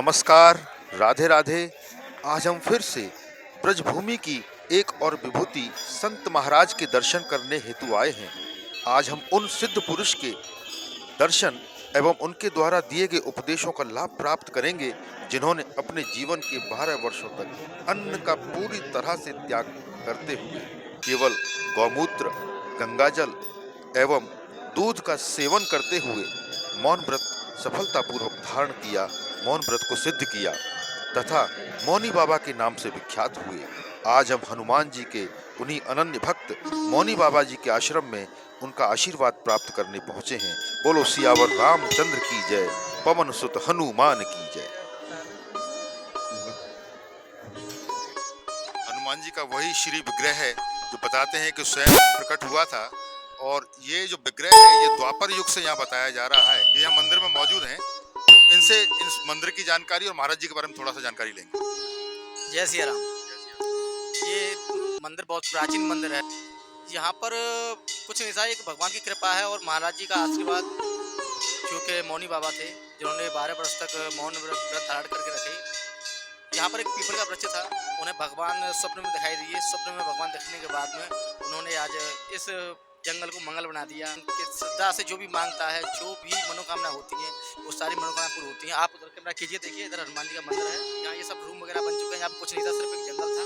नमस्कार, राधे राधे। आज हम फिर से ब्रजभूमि की एक और विभूति संत महाराज के दर्शन करने हेतु आए हैं। आज हम उन सिद्ध पुरुष के दर्शन एवं उनके द्वारा दिए गए उपदेशों का लाभ प्राप्त करेंगे, जिन्होंने अपने जीवन के 12 वर्षों तक अन्न का पूरी तरह से त्याग करते हुए केवल गौमूत्र, गंगाजल एवं दूध का सेवन करते हुए मौन व्रत सफलतापूर्वक धारण किया, मौन व्रत को सिद्ध किया तथा मौनी बाबा के नाम से विख्यात हुए। आज हम हनुमान जी के उन्हीं अनन्य भक्त मौनी बाबा जी के आश्रम में उनका आशीर्वाद प्राप्त करने पहुंचे हैं। बोलो सियावर रामचंद्र की जय, पवन सुत हनुमान की जय। हनुमान जी का वही श्री विग्रह है जो बताते हैं कि स्वयं प्रकट हुआ था, और ये जो विग्रह है ये द्वापर युग से यहाँ बताया जा रहा है। ये यहाँ मंदिर में मौजूद हैं, तो इनसे इस मंदिर की जानकारी और महाराज जी के बारे में थोड़ा सा जानकारी लेंगे। जय सिया राम। ये मंदिर बहुत प्राचीन मंदिर है। यहाँ पर कुछ ऐसा है कि भगवान की कृपा है और महाराज जी का आशीर्वाद, क्योंकि मौनी बाबा थे जिन्होंने 12 वर्ष तक मौन व्रत धारण करके रखे। यहाँ पर एक पीपल का वृक्ष था, उन्हें भगवान स्वप्न में दिखाई दिए। स्वप्न में भगवान दिखने के बाद में उन्होंने आज इस जंगल को मंगल बना दिया। कि श्रद्धा से जो भी मांगता है, जो भी मनोकामना होती है, वो सारी मनोकामना पूरी होती है। आप उधर कैमरा कीजिए, देखिए इधर हनुमान जी का मंदिर है। यहाँ ये सब रूम वगैरह बन चुके हैं। यहाँ पे कुछ नहीं था, सिर्फ एक जंगल था।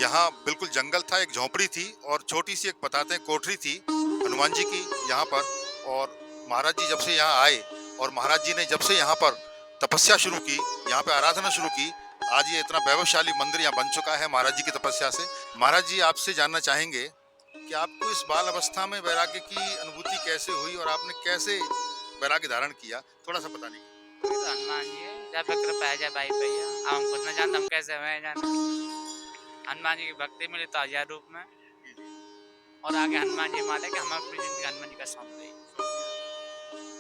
यहाँ बिल्कुल जंगल था, एक झोपड़ी थी और छोटी सी एक बताते हैं कोठरी थी हनुमान जी की यहाँ पर। और महाराज जी जब से यहाँ आए और महाराज जी ने जब से यहाँ पर तपस्या शुरू की, यहाँ पे आराधना शुरू की, आज ये इतना वैभवशाली मंदिर यहाँ बन चुका है महाराज जी की तपस्या से। महाराज जी आपसे जानना चाहेंगे कि आपको इस बाल अवस्था में वैराग्य की अनुभूति कैसे हुई और आपने कैसे वैराग्य धारण किया, थोड़ा सा बताने की। तो हनुमान जी है, जब तक कृपा है जब भाई भैया हम खुद न जानते हम कैसे हुए जाने। हनुमान जी की भक्ति मिली तो हजार रूप में, और आगे हनुमान जी माने कि हमारी पूरी जिंदगी हनुमान जी का सौंप गई।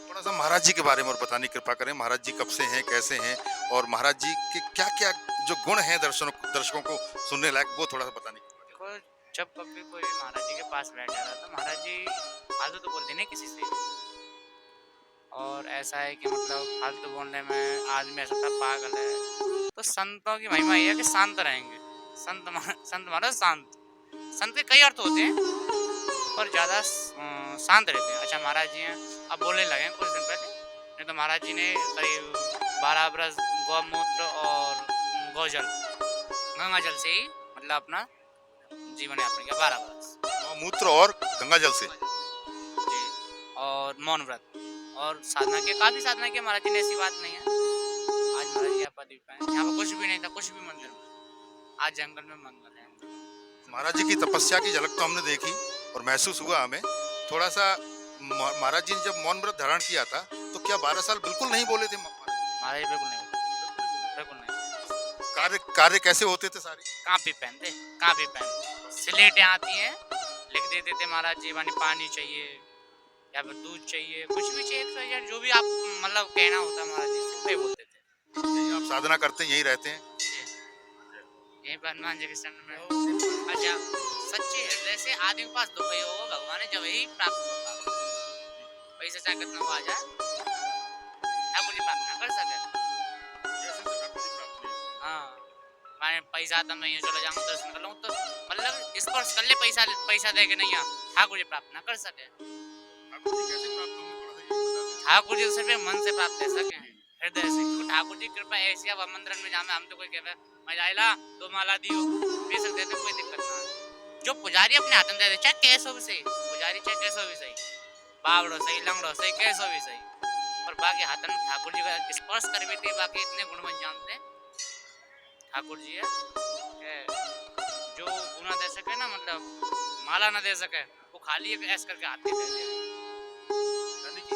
थोड़ा सा महाराज जी के बारे में और बताने की कृपा करें। महाराज जी कब से हैं, कैसे हैं, और महाराज जी के क्या क्या जो गुण हैं दर्शकों को सुनने लायक, वो थोड़ा सा बताने की कृपा करें। देखो, जब कभी कोई महाराज जी के पास बैठ जाता तो महाराज जी फालतू तो बोलते नहीं किसी से। और ऐसा है कि मतलब फालतू बोलने में आदमी ऐसा था पागल है। तो संतों की महिमा ये है कि शांत रहेंगे। संत महाराज शांत। संत के कई अर्थ होते हैं पर ज़्यादा शांत रहते हैं। अच्छा, महाराज जी हैं, अब बोलने लगे हैं कुछ दिन पहले। नहीं तो महाराज जी ने करीब 12 बरस गौमूत्र और गौजल गंगा जल से ही मतलब अपना जीवन यापन किया 12 बरस। मूत्र और गंगा जल से। जी, और मौन व्रत और साधना के काफी साधना की महाराज जी ने, ऐसी बात नहीं है। आज महाराज जी आप यहाँ पर कुछ भी नहीं था, कुछ भी मंदिर में, आज जंगल में मंगल है। महाराज जी की तपस्या की झलक तो हमने देखी और महसूस हुआ हमें। थोड़ा सा महाराज जी ने जब मौन व्रत धारण किया था तो क्या 12 साल बिल्कुल नहीं बोले थे महाराज जी? बिल्कुल नहीं, बिल्कुल नहीं। कार्य कार्य कैसे होते थे सारे? कापी पेन थे, कापी पेन, स्लेटें आती हैं, लिख देते थे महाराज जी। माने पानी चाहिए या फिर दूध चाहिए, कुछ भी चाहिए, जो भी आप मतलब कहना होता महाराज जी से बोलते थे। यही आप साधना करते हैं, यही रहते हैं? यही पर हनुमान जी के शरण में। अच्छा, सच्चे हृदय से आदमी के पास दुख ही होगा, भगवान ने जब ही प्राप्त होगा। पैसा चाहे कितना हो आ जाए, ठाकुर जी प्राप्त ना कर सके। हाँ, माने पैसा आता मैं चलो जाऊँ दर्शन कर लूँ, तो मतलब स्पर्श कर ले, पैसा दे के नहीं ठाकुर जी प्राप्त ना कर सके। ठाकुर जी सिर्फ मन से प्राप्त कर सके, हृदय से। तो ठाकुर जी कृपा ऐसी, अब मंदिर में जामे हम तो कोई कहते मैं जाइला 2 माला दियो बेशक देते, कोई दिक्कत ना है। जो पुजारी अपने हाथ में दे दे, चाहे कैसो भी सही पुजारी, चाहे कैसो भी सही, बावड़ो सही, लंगड़ो सही, कैसो भी सही, पर बाकी हाथ में ठाकुर जी का स्पर्श कर भी थे। बाकी इतने गुणवन जानते ठाकुर जी है कि जो गुना दे सके ना, मतलब माला ना दे सके, वो खाली एक ऐस करके हाथ दे दे।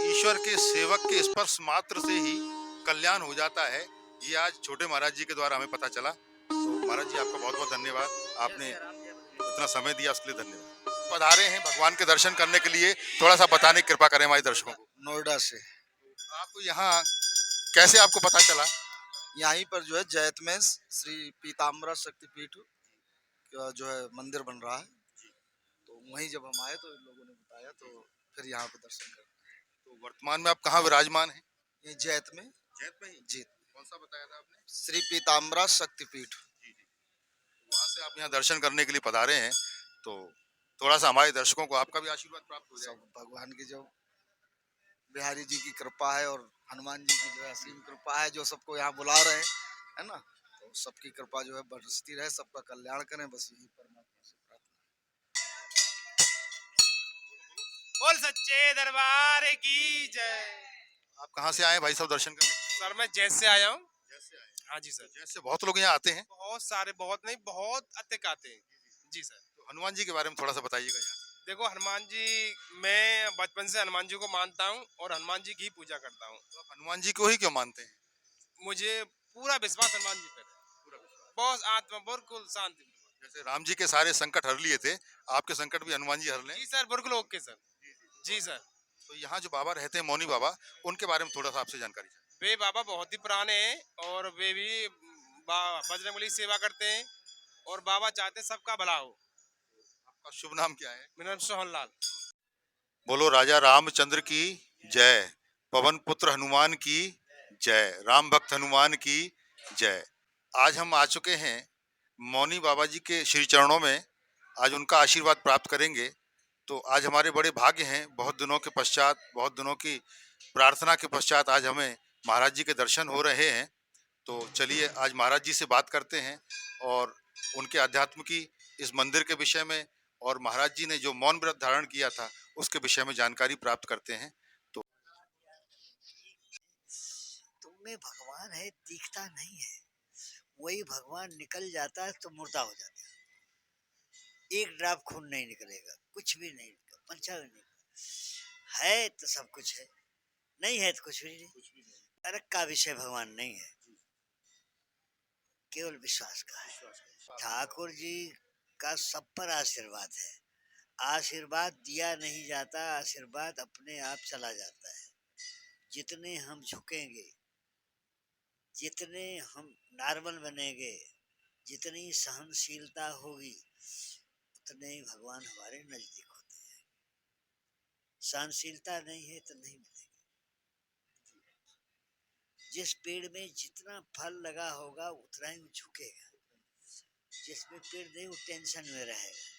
ईश्वर के सेवक के स्पर्श मात्र से ही कल्याण हो जाता है, ये आज छोटे महाराज जी के द्वारा हमें पता चला। तो महाराज जी आपका बहुत बहुत धन्यवाद, आपने इतना समय दिया उसके लिए धन्यवाद। पधारे हैं भगवान के दर्शन करने के लिए, थोड़ा सा बताने की कृपा करें हमारे दर्शकों को। नोएडा से। आपको यहाँ कैसे आपको पता चला? यहीं पर जो है जैत में श्री पीताम्बरा शक्तिपीठ का जो है मंदिर बन रहा है, तो वहीं जब हम आए तो इन लोगों ने बताया, तो फिर यहाँ पे दर्शन कर। तो वर्तमान में आप कहाँ विराजमान हैं? ये जैत में जैत में ही जी, कौन सा बताया था आपने? श्री पीताम्बरा शक्तिपीठ। जी जी। वहां से आप यहाँ दर्शन करने के लिए पधारे हैं, तो थोड़ा सा हमारे दर्शकों को आपका भी आशीर्वाद प्राप्त हो जाए। सब भगवान की जो बिहारी जी की कृपा है और हनुमान जी की जो है असीम कृपा है, जो सबको यहाँ बुला रहे हैं, है ना। तो सबकी कृपा जो है बरसती रहे, सबका कल्याण करें, बस यही परमात्मा से प्रार्थना। बोल सच्चे दरबार की जय। आप कहाँ से आए भाई साहब दर्शन करने के लिए? सर मैं जैसे से आया हूँ। जैसे आए। हाँ जी सर। जैसे बहुत लोग यहाँ आते हैं, बहुत सारे, बहुत नहीं, बहुत अधिक आते हैं। जी सर। तो हनुमान जी के बारे में थोड़ा सा बताइएगा यहाँ। देखो हनुमान जी, मैं बचपन से हनुमान जी को मानता हूँ और हनुमान जी की ही पूजा करता हूँ। तो आप हनुमान जी को ही क्यों मानते हैं? मुझे पूरा विश्वास हनुमान जी पर है। पूरा विश्वास। बहुत आत्मा बिल्कुल शांति। जैसे राम जी के सारे संकट हर लिए थे, आपके संकट भी हनुमान जी हर लें। जी सर, बिल्कुल ओके सर। जी सर। तो यहाँ जो बाबा रहते हैं मौनी बाबा, उनके बारे में थोड़ा सा आपसे जानकारी चाहिए। वे बाबा बहुत ही पुराने हैं और वे भी बजरंगबली की सेवा करते हैं और बाबा चाहते हैं सबका भला हो। आपका शुभ नाम क्या है? मेरा नाम सोहन लाल। बोलो राजा रामचंद्र की जय, पवन पुत्र हनुमान की जय, राम भक्त हनुमान की जय। आज हम आ चुके हैं मौनी बाबा जी के श्री चरणों में, आज उनका आशीर्वाद प्राप्त करेंगे। तो आज हमारे बड़े भाग्य हैं, बहुत दिनों के पश्चात, बहुत दिनों की प्रार्थना के पश्चात आज हमें महाराज जी के दर्शन हो रहे हैं। तो चलिए आज महाराज जी से बात करते हैं और उनके अध्यात्म की, इस मंदिर के विषय में, और महाराज जी ने जो मौन व्रत धारण किया था उसके विषय में जानकारी प्राप्त करते हैं। तो तुम में भगवान है दिखता नहीं है, वही भगवान निकल जाता है तो मुर्दा हो जाता है। एक ड्रॉप खून नहीं निकलेगा, कुछ भी नहीं निकलेगा, पंचा भी नहीं निकलेगा। है तो सब कुछ है, नहीं है तो कुछ भी नहीं। तर्क का विषय भगवान नहीं है, केवल विश्वास का है। ठाकुर जी का सब पर आशीर्वाद है। आशीर्वाद दिया नहीं जाता, आशीर्वाद अपने आप चला जाता है। जितने हम झुकेंगे, जितने हम नॉर्मल बनेंगे, जितनी सहनशीलता होगी, उतने ही भगवान हमारे नजदीक होते हैं। सहनशीलता नहीं है तो नहीं मिलेगी। जिस पेड़ में जितना फल लगा होगा उतना ही वो झुकेगा, जिसमें पेड़ नहीं वो टेंशन में रहेगा।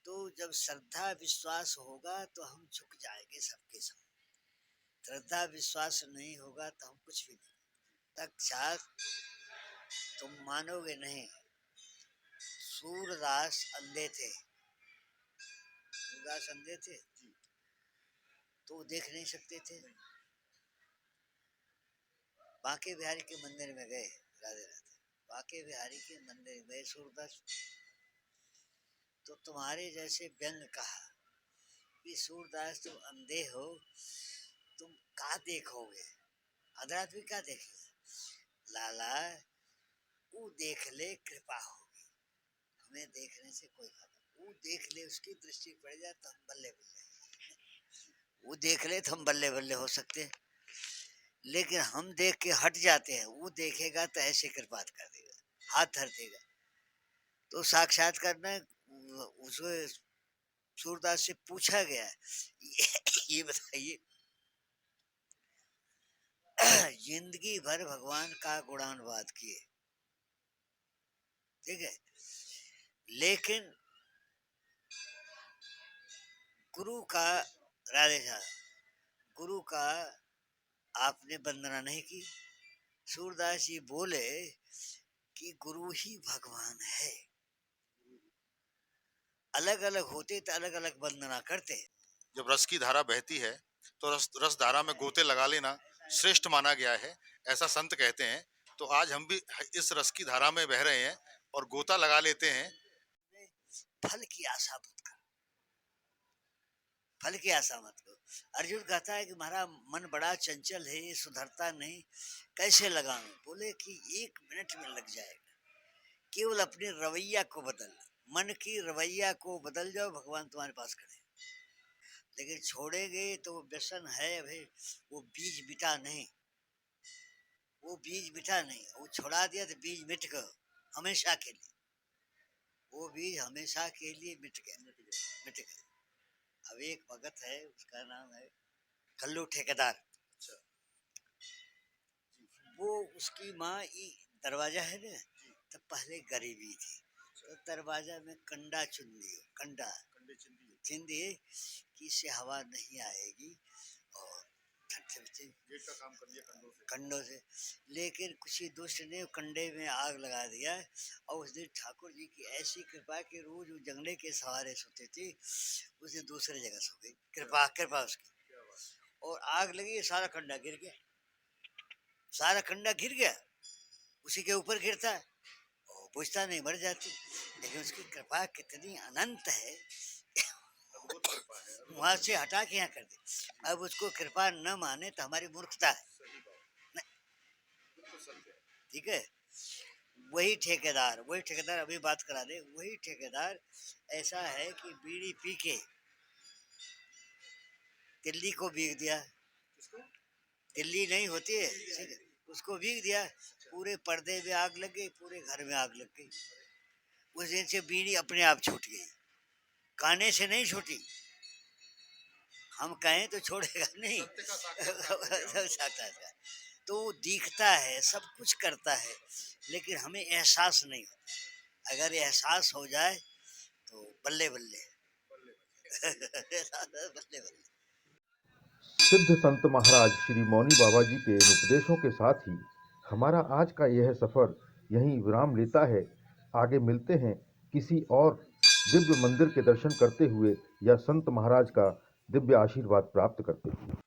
तो जब श्रद्धा विश्वास होगा तो हम झुक जाएंगे सबके साथ। श्रद्धा विश्वास नहीं होगा तो हम कुछ भी नहीं। साक्षात तुम मानोगे नहीं, सूरदास अंधे थे। सूरदास अंधे थे तो वो देख नहीं सकते थे। बांके बिहारी के मंदिर में गए, राधे राधे, बांके बिहारी के मंदिर में गए सूरदास, तो तुम्हारे जैसे व्यंग कहा कि सूरदास तुम अंधे हो, तुम क्या देखोगे, अधरा आदमी क्या देखेगा। लाला वो देख ले, कृपा होगी, हमें देखने से कोई खबर, वो देख ले, उसकी दृष्टि पड़ जाए तो हम बल्ले बल्ले, वो देख ले तो हम बल्ले बल्ले हो सकते हैं। लेकिन हम देख के हट जाते हैं, वो देखेगा तो ऐसे कृपा कर देगा, हाथ धर देगा। तो साक्षात करना, उसको सूरदास से पूछा गया ये बताइए, जिंदगी भर भगवान का गुणानुवाद किए, ठीक है, लेकिन गुरु का, राधे साहब, गुरु का आपने वंदना नहीं की। सूरदास जी बोले कि गुरु ही भगवान है। अलग अलग होते तो अलग अलग वंदना करते। जब रस की धारा बहती है तो रस धारा में गोते लगा लेना श्रेष्ठ माना गया है, ऐसा संत कहते हैं। तो आज हम भी इस रस की धारा में बह रहे हैं और गोता लगा लेते हैं। फल की आशा मत करो, फल की आशा मत करो। अर्जुन कहता है कि हमारा मन बड़ा चंचल है, ये सुधरता नहीं, कैसे लगाऊं। बोले कि 1 मिनट में लग जाएगा, केवल अपने रवैया को बदल, मन की रवैया को बदल जाओ, भगवान तुम्हारे पास खड़े। लेकिन छोड़ेंगे तो वो व्यसन है भाई, वो बीज बिटा नहीं, वो बीज बिटा नहीं, वो छोड़ा दिया तो बीज मिट गया हमेशा के लिए, वो बीज हमेशा के लिए मिट गया। अब एक भगत है, उसका नाम है कल्लू ठेकेदार। वो उसकी माँ दरवाजा है ना, तो पहले गरीबी थी, तो दरवाजा में कंडा चुन दियो, कंडा चुन दिए कि इससे हवा नहीं आएगी और गेट का काम कर दिया कंडों से। लेकिन कुछ ही दुष्ट ने कंडे में आग लगा दिया, और उस दिन ठाकुर जी की ऐसी कृपा कि रोज वो जंगले के सहारे सोते थे, उस दिन दूसरी जगह सो गई, कृपा कृपा उसकी, और आग लगी, सारा कंडा गिर गया, सारा कंडा गिर गया, उसी के ऊपर गिरता है और बुझता नहीं, मर जाती। लेकिन उसकी कृपा कितनी अनंत है, वहां से हटा के यहाँ कर दे। अब उसको कृपा न माने तो हमारी मूर्खता है, ठीक है। वही ठेकेदार अभी बात करा दे, वही ठेकेदार ऐसा है कि बीड़ी पी के तिल्ली को बीग दिया, तिल्ली नहीं होती है, ठीक है, उसको बीग दिया, पूरे पर्दे में आग लग गई, पूरे घर में आग लग गई। उस दिन से बीड़ी अपने आप छूट गई, काने से नहीं छूटी, हम कहें तो छोड़ेगा नहीं। साक्षात्कार तो वो दिखता है, सब कुछ करता है, लेकिन हमें एहसास नहीं होता। अगर एहसास हो जाए तो बल्ले बल्ले बल्ले बल्ले। सिद्ध संत महाराज श्री मौनी बाबा जी के इन उपदेशों के साथ ही हमारा आज का यह सफ़र यहीं विराम लेता है। आगे मिलते हैं किसी और दिव्य मंदिर के दर्शन करते हुए या संत महाराज का दिव्य आशीर्वाद प्राप्त करते हुए।